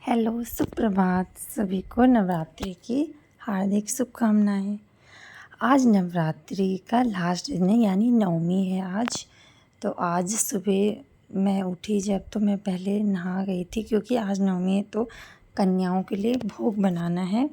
Hello, सुप्रभात। सभी को नवरात्रि की हार्दिक शुभकामनाएँ। आज नवरात्रि का लास्ट दिन है, यानी नवमी है आज। तो आज सुबह मैं उठी जब, तो मैं पहले नहा गई थी, क्योंकि आज नवमी है तो कन्याओं के लिए भोग बनाना है।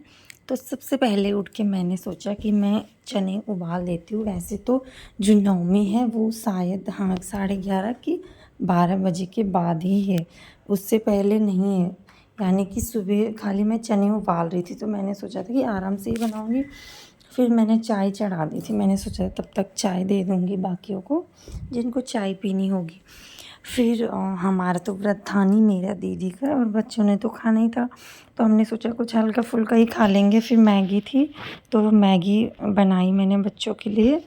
तो सबसे पहले उठ के मैंने सोचा कि मैं चने उबाल देती हूँ। वैसे तो जो नवमी है वो शायद 11:30 कि 12 बजे के बाद ही है, उससे पहले नहीं है। यानी कि सुबह खाली मैं चने उबाल रही थी, तो मैंने सोचा था कि आराम से ही बनाऊँगी। फिर मैंने चाय चढ़ा दी थी, मैंने सोचा तब तक चाय दे दूँगी बाकियों को जिनको चाय पीनी होगी। फिर हमारा तो व्रत था नहीं, मेरा दीदी का, और बच्चों ने तो खाना ही था, तो हमने सोचा कुछ हल्का-फुल्का ही खा लेंगे। फिर मैगी थी, तो मैगी बनाई मैंने बच्चों के लिए।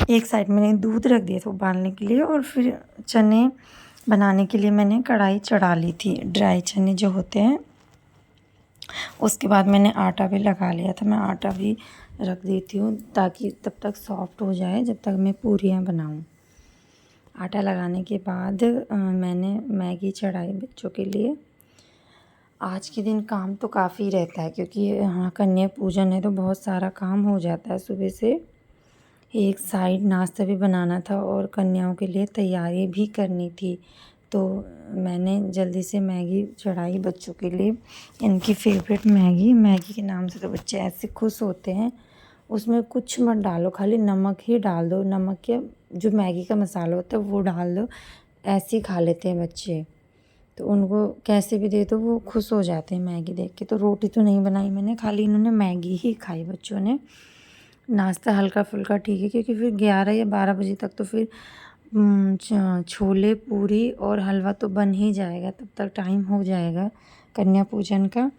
एक साइड मैंने दूध रख दिया था उबालने के लिए, और फिर चने बनाने के लिए मैंने कढ़ाई चढ़ा ली थी। ड्राई चने जो होते हैं, उसके बाद मैंने आटा भी लगा लिया था। मैं आटा भी रख देती हूँ ताकि तब तक सॉफ्ट हो जाए, जब तक मैं पूरियाँ बनाऊँ। आटा लगाने के बाद मैंने मैगी चढ़ाई बच्चों के लिए। आज के दिन काम तो काफ़ी रहता है, क्योंकि कन्या पूजन है तो बहुत सारा काम हो जाता है सुबह से। एक साइड नाश्ता भी बनाना था और कन्याओं के लिए तैयारी भी करनी थी। तो मैंने जल्दी से मैगी चढ़ाई बच्चों के लिए। इनकी फ़ेवरेट मैगी के नाम से तो बच्चे ऐसे खुश होते हैं। उसमें कुछ मत डालो, खाली नमक ही डाल दो। नमक या जो मैगी का मसाला होता है वो डाल दो, ऐसे ही खा लेते हैं बच्चे। तो उनको कैसे भी दे दो वो खुश हो जाते हैं मैगी देख के। तो रोटी तो नहीं बनाई मैंने, खाली इन्होंने मैगी ही खाई बच्चों ने। नाश्ता हल्का-फुल्का ठीक है, क्योंकि फिर 11 या 12 बजे तक तो फिर छोले, पूरी और हलवा तो बन ही जाएगा, तब तक टाइम हो जाएगा कन्या पूजन का।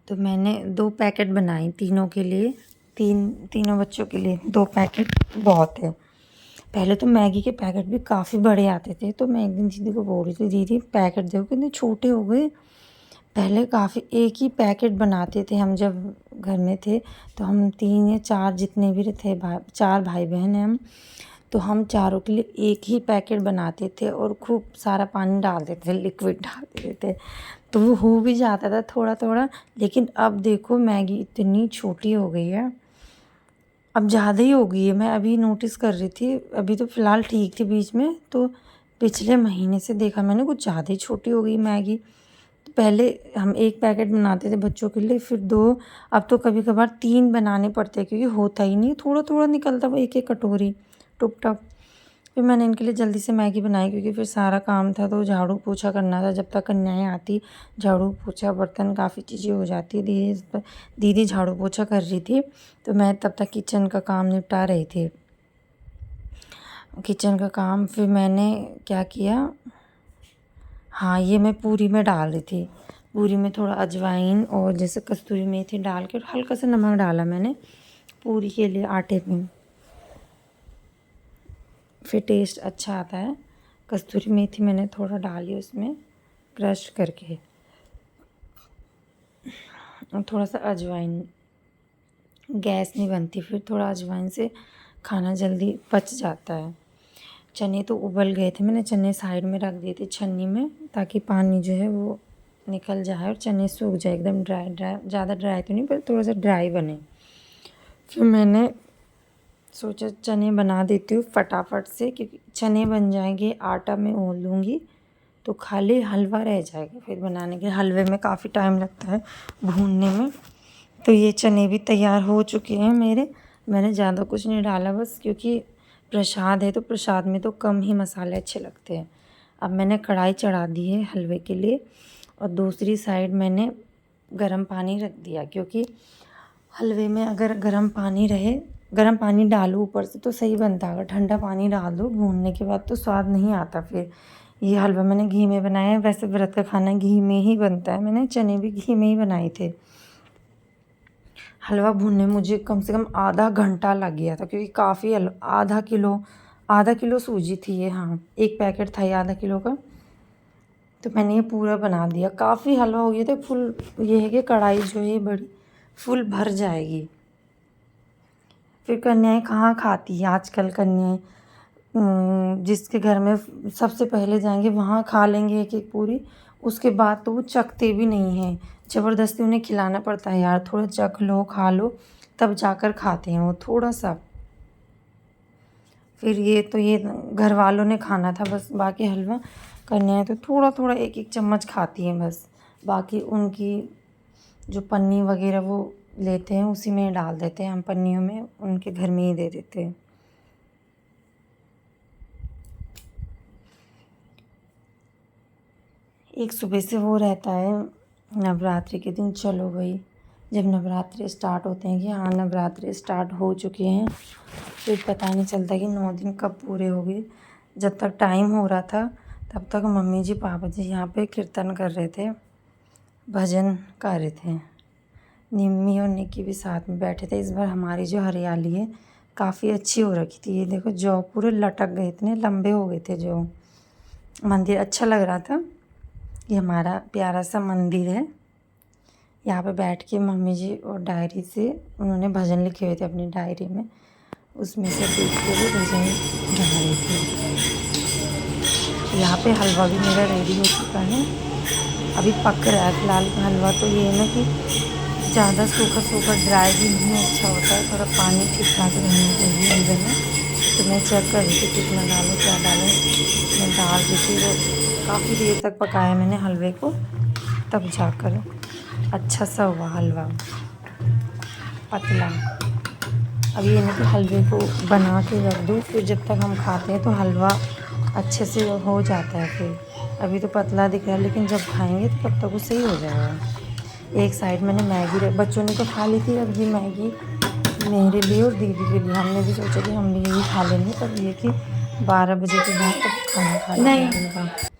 तो मैंने 2 पैकेट बनाई तीनों के लिए, तीनों बच्चों के लिए 2 पैकेट बहुत है। पहले तो मैगी के पैकेट भी काफ़ी बड़े आते थे, तो मैं एक दिन दीदी को बोल रही थी, दीदी पैकेट देखो कितने छोटे हो गए। पहले काफ़ी एक ही पैकेट बनाते थे हम जब घर में थे, तो हम 3 या 4 जितने भी थे 4 भाई-बहन हैं हम, तो हम चारों के लिए एक ही पैकेट बनाते थे और खूब सारा पानी डाल देते थे, लिक्विड डाल देते थे। तो वो हो भी जाता था थोड़ा-थोड़ा, लेकिन अब देखो मैगी इतनी छोटी हो गई है, अब ज़्यादा ही हो गई है। मैं अभी नोटिस कर रही थी, अभी तो फ़िलहाल ठीक थी बीच में, तो पिछले महीने से देखा मैंने कुछ ज़्यादा ही छोटी हो गई मैगी। तो पहले हम 1 पैकेट बनाते थे बच्चों के लिए, फिर 2, अब तो कभी-कभार 3 बनाने पड़ते हैं, क्योंकि होता ही नहीं, थोड़ा-थोड़ा निकलता वो 1-1 कटोरी, टुप-टप। फिर मैंने इनके लिए जल्दी से मैगी बनाई, क्योंकि फिर सारा काम था तो झाड़ू पोछा करना था जब तक कन्याएँ आती। झाड़ू पोछा बर्तन काफ़ी चीज़ें हो जाती। दीदी झाड़ू पोछा कर रही थी, तो मैं तब तक किचन का काम निपटा रही थी। किचन का काम फिर मैंने क्या किया, हाँ, ये मैं पूरी में डाल रही थी। पूरी में थोड़ा अजवाइन और जैसे कस्तूरी मेथी डाल के, और हल्का सा नमक डाला मैंने पूरी के लिए आटे में, फिर टेस्ट अच्छा आता है। कस्तूरी मेथी मैंने थोड़ा डाली उसमें क्रश करके, और थोड़ा सा अजवाइन, गैस नहीं बनती फिर थोड़ा अजवाइन से, खाना जल्दी पच जाता है। चने तो उबल गए थे, मैंने चने साइड में रख दिए थे छन्नी में, ताकि पानी जो है वो निकल जाए और चने सूख जाए एकदम ड्राई, ज़्यादा ड्राई तो नहीं पर थोड़ा सा ड्राई बने। फिर मैंने सोचा चने बना देती हूँ फटाफट से, क्योंकि चने बन जाएंगे, आटा में ओल दूँगी तो खाली हलवा रह जाएगा फिर बनाने के। हलवे में काफ़ी टाइम लगता है भूनने में। तो ये चने भी तैयार हो चुके हैं मेरे। मैंने ज़्यादा कुछ नहीं डाला, बस क्योंकि प्रसाद है तो प्रसाद में तो कम ही मसाले अच्छे लगते हैं। अब मैंने कढ़ाई चढ़ा दी है हलवे के लिए, और दूसरी साइड मैंने गर्म पानी रख दिया, क्योंकि हलवे में अगर गर्म पानी रहे, गर्म पानी डालो ऊपर से तो सही बनता है, अगर ठंडा पानी डाल दो भूनने के बाद तो स्वाद नहीं आता फिर। ये हलवा मैंने घी में बनाया है, वैसे व्रत का खाना घी में ही बनता है, मैंने चने भी घी में ही बनाए थे। हलवा भूनने में मुझे कम से कम आधा घंटा लग गया था, क्योंकि काफ़ी आधा किलो सूजी थी ये, हाँ, 1 पैकेट था ये आधा किलो का। तो मैंने ये पूरा बना दिया, काफ़ी हलवा हो गया था फुल। ये है कि कढ़ाई जो है बड़ी फुल भर जाएगी। फिर कन्याएँ कहाँ खाती हैं आजकल कन्याएँ, जिसके घर में सबसे पहले जाएंगे वहाँ खा लेंगे एक एक पूरी, उसके बाद तो वो चखते भी नहीं हैं, ज़बरदस्ती उन्हें खिलाना पड़ता है यार, थोड़ा चख लो खा लो तब जाकर खाते हैं वो थोड़ा सा। फिर ये घर वालों ने खाना था बस, बाकी हलवा कन्याएँ तो थोड़ा थोड़ा एक एक चम्मच खाती हैं बस, बाकी उनकी जो पन्नी वगैरह वो लेते हैं उसी में डाल देते हैं हम, पन्नियों में उनके घर में ही दे देते हैं। एक सुबह से वो रहता है नवरात्रि के दिन, चलो भाई जब नवरात्रि स्टार्ट होते हैं कि हाँ नवरात्रि स्टार्ट हो चुके हैं, फिर पता नहीं चलता कि 9 दिन कब पूरे हो गए। जब तक टाइम हो रहा था तब तक मम्मी जी पापा जी यहाँ पे कीर्तन कर रहे थे, भजन कर रहे थे। निम्मी और निक्की भी साथ में बैठे थे। इस बार हमारी जो हरियाली है काफ़ी अच्छी हो रखी थी। ये देखो जौ पूरे लटक गए, इतने लंबे हो गए थे जो। मंदिर अच्छा लग रहा था। ये हमारा प्यारा सा मंदिर है। यहाँ पे बैठ के मम्मी जी और डायरी से उन्होंने भजन लिखे हुए थे अपनी डायरी में, उसमें से देख के वो भजन गा रही थी। यहाँ पे हलवा भी मेरा रेडी हो चुका है, अभी पक रहा है फिलहाल। हलवा तो ये है ना कि ज़्यादा सूखा सूखा ड्राई भी नहीं अच्छा होता है, थोड़ा पानी ठीक ठाक रहना चाहिए अंदर में। तो मैं चेक कर रही थी कितना डालूँ क्या डालूँ, मैं डाल रही थी। वो काफ़ी देर तक पकाया मैंने हलवे को, तब जाकर अच्छा सा हुआ हलवा पतला। अब ये नहीं कि हलवे को बना के रख दूँ फिर जब तक हम खाते हैं तो हलवा अच्छे से हो जाता है। फिर अभी तो पतला दिख रहा है लेकिन जब खाएंगे तो तब तक वो सही हो जाएगा। एक साइड मैंने मैगी बच्चों ने तो खा ली थी, अब ये मैगी मेरे लिए और दीदी के लिए। हमने भी सोचा कि हम भी यही खा लेंगे, पर ये कि 12 बजे के बाद तब खाना खा लेंगे।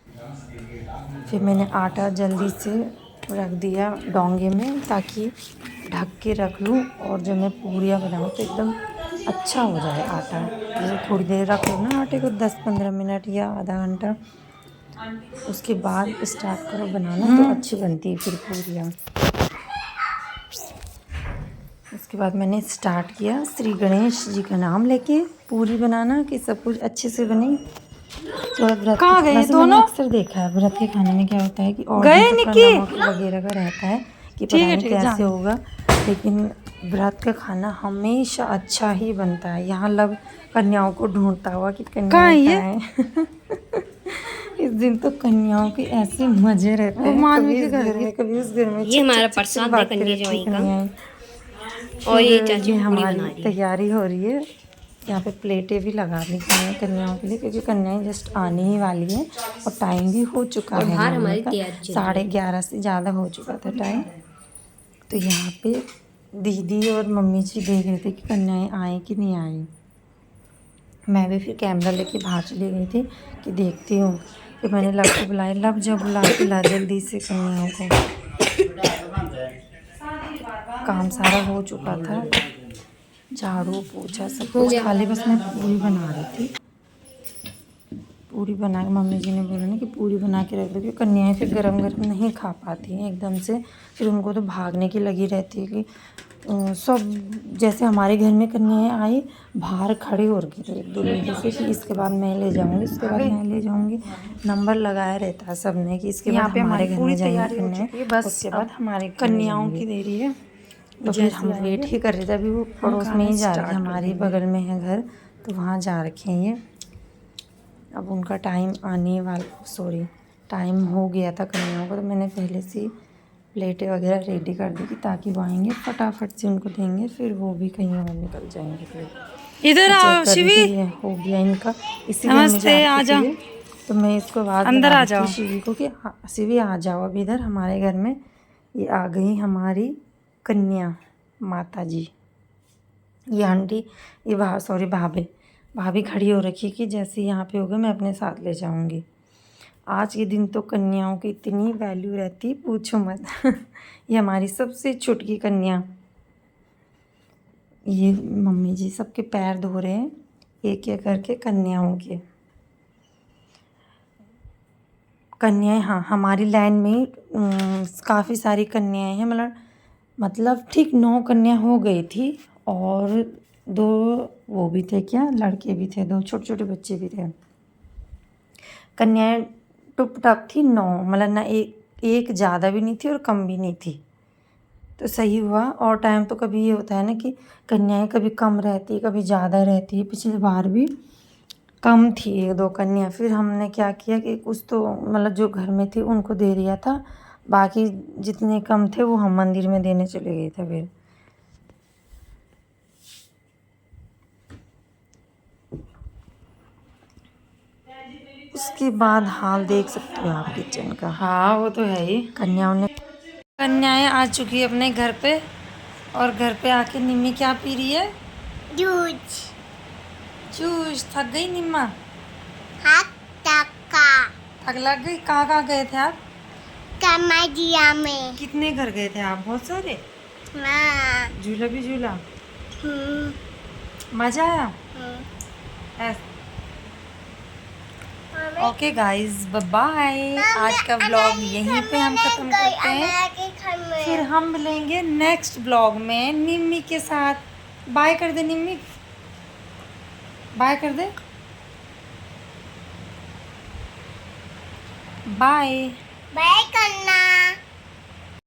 फिर मैंने आटा जल्दी से रख दिया डोंगे में ताकि ढक के रख लूँ, और जब मैं पूरियाँ बनाऊँ तो एकदम अच्छा हो जाए आटा। जैसे थोड़ी देर रख लो ना आटे को, 10-15 मिनट या आधा घंटा, उसके बाद स्टार्ट करो बनाना तो अच्छी बनती है फिर पूरियाँ। उसके बाद मैंने स्टार्ट किया श्री गणेश जी का नाम लेके पूरी बनाना कि सब कुछ अच्छे से बने। थोड़ा व्रत कहाँ गए दोनों? अक्सर देखा है व्रत के खाने में क्या होता है कि और गए भी निक्की? नमक वगैरह का रहता है कि पता ठीक है नहीं ठीक है, कैसे जान। होगा, लेकिन व्रत का खाना हमेशा अच्छा ही बनता है। यहाँ लव कन्याओं को ढूंढता हुआ कि कहाँ है कन्याएं ये? कहाँ हैं। इस दिन तो कन्याओं के ऐसे मजे रहते हैं, मानवी कभी के इस घर घर की। में कभी उस घर में, ये चिक हमारा चिक चिक चिक प्रसाद है भागती कन्या रहती है ज्वाइन का। कन्याएं। और ये फिर चाची ये पूरी हमारी बना रही है। तैयारी हो रही है। यहाँ पे प्लेटें भी लगा दी गई हैं कन्याओं के लिए, क्योंकि कन्याएं जस्ट आने ही वाली हैं और टाइम भी हो चुका और है बाहर मिलने हमारी का, तैयारी चल रही है। 11:30 से ज़्यादा हो चुका था टाइम। तो यहाँ पे दीदी और मम्मी जी देख रहे थे कि कन्याएं आए कि नहीं आई। मैं भी फिर कैमरा लेके बाहर चली गई थी कि देखती हूँ। फिर मैंने लव को बुलाया, लव जब बुला के ला जल्दी से कन्याओं को। काम सारा हो चुका था, झाड़ू पोछा सब कुछ, खाली बस मैं पूरी बना रही थी। पूरी बना के मम्मी जी ने बोला ना कि पूरी बना के रख दो, क्योंकि कन्याएं फिर गरम गरम नहीं खा पाती हैं एकदम से, फिर उनको तो भागने की लगी रहती है कि सब। जैसे हमारे घर में कन्याएं आई बाहर खड़े हो रखी थी एक दो लेडी से कि इसके बाद मैं ले जाऊंगी, इसके बाद मैं ले जाऊंगी। नंबर लगाया रहता है सब ने कि इसके बाद हमारे घर में जाएंगी कन्याएं, बस उसके बाद हमारे कन्याओं की देरी है। तो फिर हम वेट ही कर रहे थे। अभी वो पड़ोस में ही जा रहे थे, हमारे बगल में है घर, तो वहाँ जा रखे हैं ये। अब उनका टाइम आने वाला, सॉरी टाइम हो गया था कन्याओं को, तो मैंने पहले से प्लेटें वगैरह रेडी कर दी थी ताकि वो आएंगे फटाफट से उनको देंगे, फिर वो भी कहीं और निकल जाएंगे। फिर इधर आओ शिवी। हो गया इनका, इसीलिए मुझे नमस्ते, आ जाओ तो मैं इसको आवाज़ अंदर लगा आ रही जाओ। थी शिवी को कि हाँ शिवी आ जाओ अब इधर हमारे घर में। ये आ गई हमारी कन्या माता जी, ये आंटी, ये भाभी खड़ी हो रखी कि जैसे यहाँ पे होगा मैं अपने साथ ले जाऊँगी। आज के दिन तो कन्याओं की इतनी वैल्यू रहती पूछो मत। ये हमारी सबसे छुटकी कन्या। ये मम्मी जी सबके पैर धो रहे हैं एक एक करके कन्याओं के। कन्याएं, हाँ हमारी लाइन में काफ़ी सारी कन्याएं हैं, मतलब ठीक 9 कन्या हो गई थी, और 2 वो भी थे, क्या लड़के भी थे, 2 छोटे छोटे बच्चे भी थे। कन्याएं टुप टप थी 9, मतलब ना एक एक ज़्यादा भी नहीं थी और कम भी नहीं थी, तो सही हुआ। और टाइम तो कभी ये होता है ना कि कन्याएं कभी कम रहती कभी ज़्यादा रहती है। पिछली बार भी कम थी 1-2 कन्या, फिर हमने क्या किया कि कुछ तो मतलब जो घर में थी उनको दे दिया था, बाकी जितने कम थे वो हम मंदिर में देने चले गए थे। फिर उसके बाद हाल देख सकते हो आप किचन का। हाँ वो तो है ही। कन्याएं आ चुकी है अपने घर पे, और घर पे आके निम्मी क्या पी रही है? जूस। जूस। थक गई निम्मा? हाथ टक्का। थक लग गई। कहाँ गए थे आप? कमरिया में। कितने घर गए थे आप? बहुत सारे। हाँ। झूला भी झूला? हम्म। मजा आया? Okay guys, bye. आज का व्लॉग यहीं पे हम खत्म करते हैं, फिर हम मिलेंगे नेक्स्ट व्लॉग में निम्मी के साथ। बाय कर दे निम्मी, बाय कर दे, बाय। बाय करना।